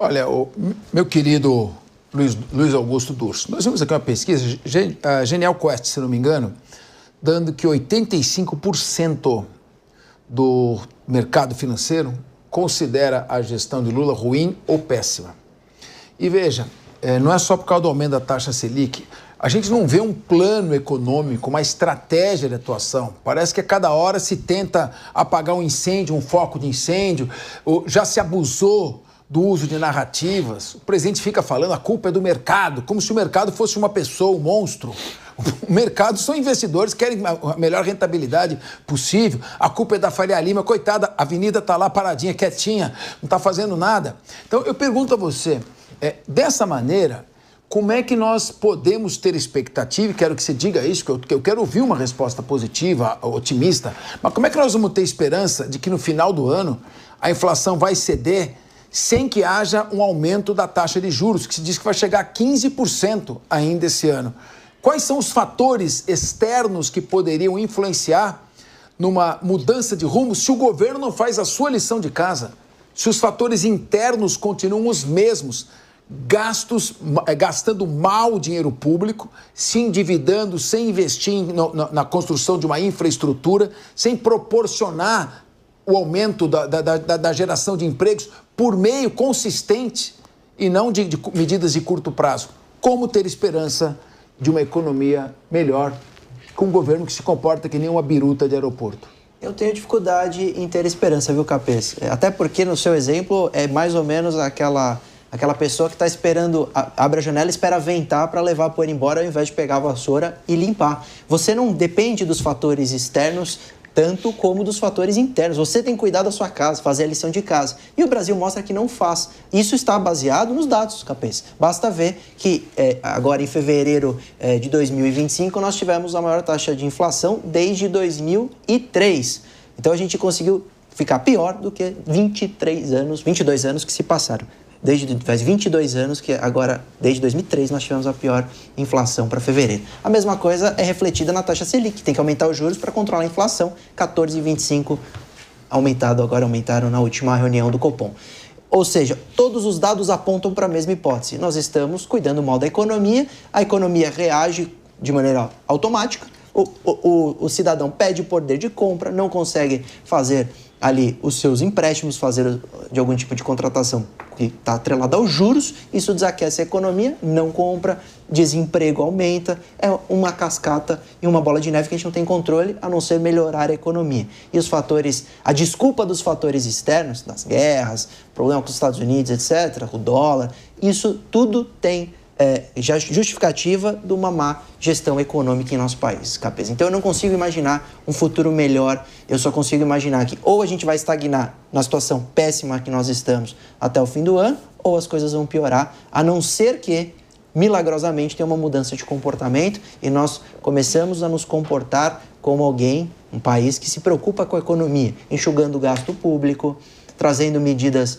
Olha, meu querido Luiz Augusto Durso, nós vimos aqui uma pesquisa, a Genial Quest, se não me engano, dando que 85% do mercado financeiro considera a gestão de Lula ruim ou péssima. E veja, não é só por causa do aumento da taxa Selic, a gente não vê um plano econômico, uma estratégia de atuação. Parece que a cada hora se tenta apagar um incêndio, um foco de incêndio, já se abusou do uso de narrativas. O presidente fica falando a culpa é do mercado, como se o mercado fosse uma pessoa, um monstro. O mercado são investidores que querem a melhor rentabilidade possível. A culpa é da Faria Lima, coitada, a avenida está lá paradinha, quietinha, não está fazendo nada. Então eu pergunto a você, dessa maneira, como é que nós podemos ter expectativa, e quero que você diga isso, que eu quero ouvir uma resposta positiva, otimista, mas como é que nós vamos ter esperança de que no final do ano a inflação vai ceder sem que haja um aumento da taxa de juros, que se diz que vai chegar a 15% ainda esse ano? Quais são os fatores externos que poderiam influenciar numa mudança de rumo se o governo não faz a sua lição de casa? Se os fatores internos continuam os mesmos, gastando mal o dinheiro público, se endividando, sem investir na construção de uma infraestrutura, sem proporcionar o aumento da geração de empregos por meio consistente e não de medidas de curto prazo. Como ter esperança de uma economia melhor com um governo que se comporta que nem uma biruta de aeroporto? Eu tenho dificuldade em ter esperança, viu, Capês? Até porque no seu exemplo é mais ou menos aquela pessoa que está esperando, abre a janela e espera ventar para levar a poeira embora ao invés de pegar a vassoura e limpar. Você não depende dos fatores externos tanto como dos fatores internos. Você tem que cuidar da sua casa, fazer a lição de casa. E o Brasil mostra que não faz. Isso está baseado nos dados, Capês. Basta ver que agora em fevereiro de 2025 nós tivemos a maior taxa de inflação desde 2003. Então a gente conseguiu ficar pior do que 22 anos que se passaram. Faz 22 anos que agora, desde 2003, nós tivemos a pior inflação para fevereiro. A mesma coisa é refletida na taxa Selic, tem que aumentar os juros para controlar a inflação, 14,25 aumentaram na última reunião do Copom. Ou seja, todos os dados apontam para a mesma hipótese. Nós estamos cuidando mal da economia, a economia reage de maneira automática, o cidadão pede poder de compra, não consegue fazer ali os seus empréstimos, fazer de algum tipo de contratação que está atrelada aos juros, isso desaquece a economia, não compra, desemprego aumenta, é uma cascata e uma bola de neve que a gente não tem controle, a não ser melhorar a economia. E os fatores, a desculpa dos fatores externos, das guerras, problema com os Estados Unidos, etc., o dólar, isso tudo tem já justificativa de uma má gestão econômica em nosso país, Capês. Então eu não consigo imaginar um futuro melhor, eu só consigo imaginar que ou a gente vai estagnar na situação péssima que nós estamos até o fim do ano, ou as coisas vão piorar, a não ser que, milagrosamente, tenha uma mudança de comportamento e nós começamos a nos comportar como alguém, um país que se preocupa com a economia, enxugando o gasto público, trazendo medidas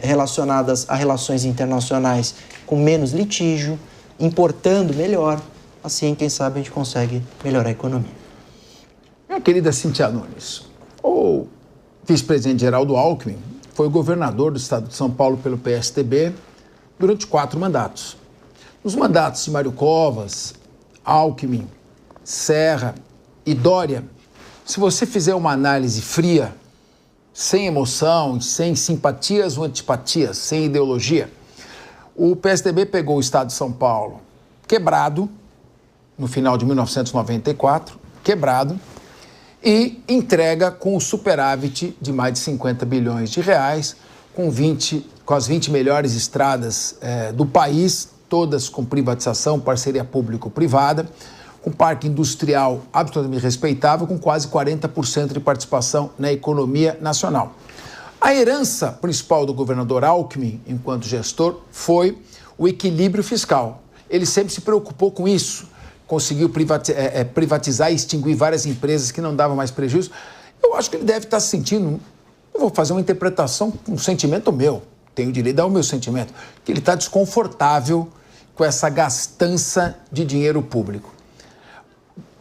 relacionadas a relações internacionais com menos litígio, importando melhor. Assim, quem sabe, a gente consegue melhorar a economia. Minha querida Cintia Nunes, o vice-presidente Geraldo Alckmin foi governador do estado de São Paulo pelo PSDB durante 4 mandatos. Nos mandatos de Mário Covas, Alckmin, Serra e Dória, se você fizer uma análise fria, sem emoção, sem simpatias ou antipatias, sem ideologia, o PSDB pegou o estado de São Paulo quebrado, no final de 1994, quebrado, e entrega com o superávit de mais de 50 bilhões de reais, com as 20 melhores estradas do país, todas com privatização, parceria público-privada, com parque industrial absolutamente respeitável, com quase 40% de participação na economia nacional. A herança principal do governador Alckmin, enquanto gestor, foi o equilíbrio fiscal. Ele sempre se preocupou com isso, conseguiu privatizar e extinguir várias empresas que não davam mais prejuízo. Eu acho que ele deve estar se sentindo, eu vou fazer uma interpretação, um sentimento meu, tenho o direito de dar o meu sentimento, que ele está desconfortável com essa gastança de dinheiro público.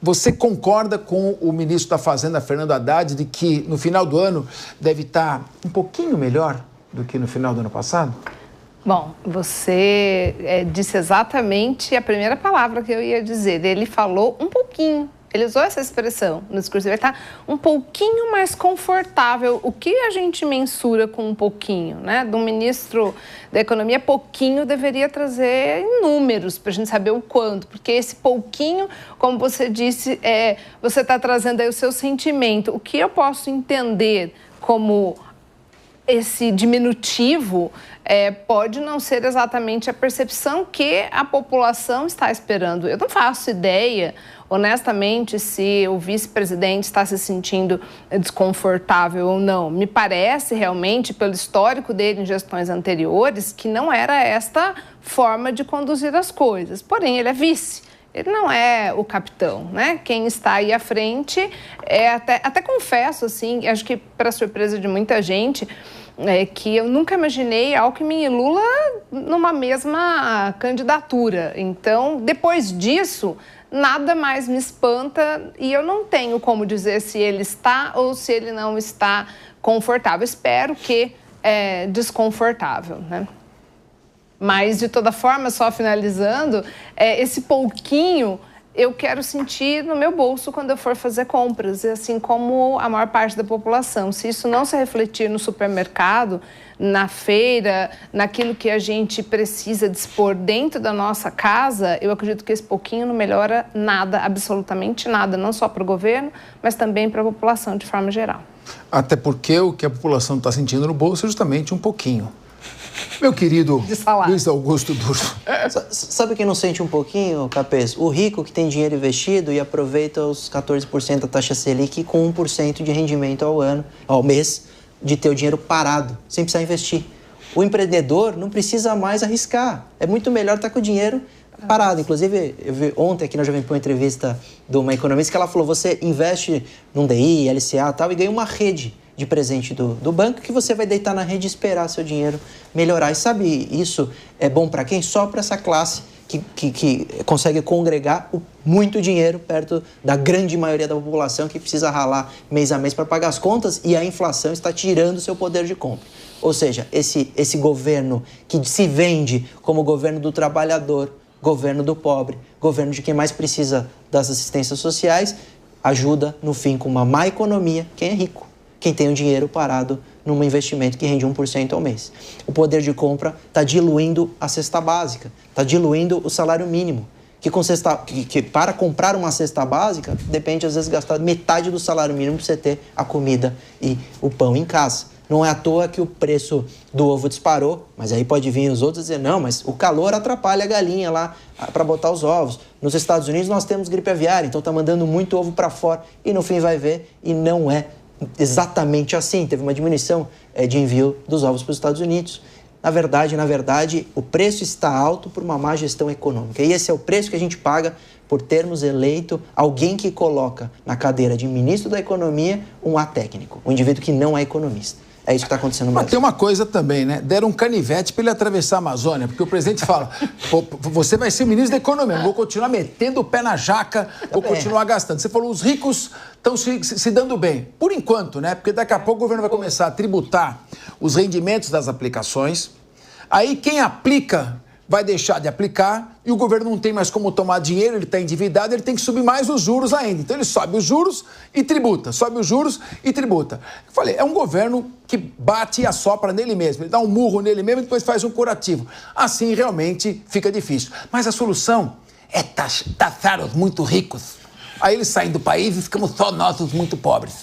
Você concorda com o ministro da Fazenda, Fernando Haddad, de que no final do ano deve estar um pouquinho melhor do que no final do ano passado? Bom, você disse exatamente a primeira palavra que eu ia dizer. Ele falou um pouquinho. Ele usou essa expressão no discurso. Ele está um pouquinho mais confortável. O que a gente mensura com um pouquinho, né? Do ministro da Economia, pouquinho deveria trazer em números para a gente saber o quanto. Porque esse pouquinho, como você disse, você está trazendo aí o seu sentimento. O que eu posso entender como esse diminutivo pode não ser exatamente a percepção que a população está esperando. Eu não faço ideia, honestamente, se o vice-presidente está se sentindo desconfortável ou não. Me parece realmente, pelo histórico dele em gestões anteriores, que não era esta forma de conduzir as coisas. Porém, ele é vice. Ele não é o capitão, né? Quem está aí à frente, até confesso, assim, acho que para surpresa de muita gente, que eu nunca imaginei Alckmin e Lula numa mesma candidatura. Então, depois disso, nada mais me espanta e eu não tenho como dizer se ele está ou se ele não está confortável. Espero que desconfortável, né? Mas, de toda forma, só finalizando, esse pouquinho eu quero sentir no meu bolso quando eu for fazer compras, assim como a maior parte da população. Se isso não se refletir no supermercado, na feira, naquilo que a gente precisa dispor dentro da nossa casa, eu acredito que esse pouquinho não melhora nada, absolutamente nada, não só para o governo, mas também para a população de forma geral. Até porque o que a população está sentindo no bolso é justamente um pouquinho. Meu querido Luiz Augusto Durso. Sabe quem não sente um pouquinho, Capês? O rico que tem dinheiro investido e aproveita os 14% da taxa Selic com 1% de rendimento ao mês, de ter o dinheiro parado, sem precisar investir. O empreendedor não precisa mais arriscar. É muito melhor estar com o dinheiro parado. Inclusive, eu vi ontem aqui na Jovem Pan uma entrevista de uma economista que ela falou, você investe num DI, LCA e tal, e ganha uma rede de presente do banco que você vai deitar na rede e esperar seu dinheiro melhorar. E sabe, isso é bom para quem? Só para essa classe que consegue congregar muito dinheiro perto da grande maioria da população que precisa ralar mês a mês para pagar as contas e a inflação está tirando seu poder de compra. Ou seja, esse governo que se vende como governo do trabalhador, governo do pobre, governo de quem mais precisa das assistências sociais, ajuda, no fim, com uma má economia, quem é rico. Quem tem o dinheiro parado num investimento que rende 1% ao mês. O poder de compra está diluindo a cesta básica, está diluindo o salário mínimo, que para comprar uma cesta básica, depende às vezes gastar metade do salário mínimo para você ter a comida e o pão em casa. Não é à toa que o preço do ovo disparou, mas aí pode vir os outros dizer, não, mas o calor atrapalha a galinha lá para botar os ovos. Nos Estados Unidos nós temos gripe aviária, então está mandando muito ovo para fora e no fim vai ver e não é exatamente assim, teve uma diminuição de envio dos ovos para os Estados Unidos. Na verdade, o preço está alto por uma má gestão econômica. E esse é o preço que a gente paga por termos eleito alguém que coloca na cadeira de ministro da Economia um atécnico, um indivíduo que não é economista. É isso que está acontecendo no Brasil. Mas tem uma coisa também, né? Deram um canivete para ele atravessar a Amazônia, porque o presidente fala, você vai ser o ministro da Economia, vou continuar metendo o pé na jaca, vou continuar gastando. Você falou, os ricos estão se dando bem. Por enquanto, né? Porque daqui a pouco o governo vai começar a tributar os rendimentos das aplicações. Aí quem aplica vai deixar de aplicar e o governo não tem mais como tomar dinheiro, ele está endividado, ele tem que subir mais os juros ainda. Então ele sobe os juros e tributa, sobe os juros e tributa. Eu falei, é um governo que bate e assopra nele mesmo, ele dá um murro nele mesmo e depois faz um curativo. Assim realmente fica difícil. Mas a solução é taxar os muito ricos. Aí eles saem do país e ficamos só nós, os muito pobres.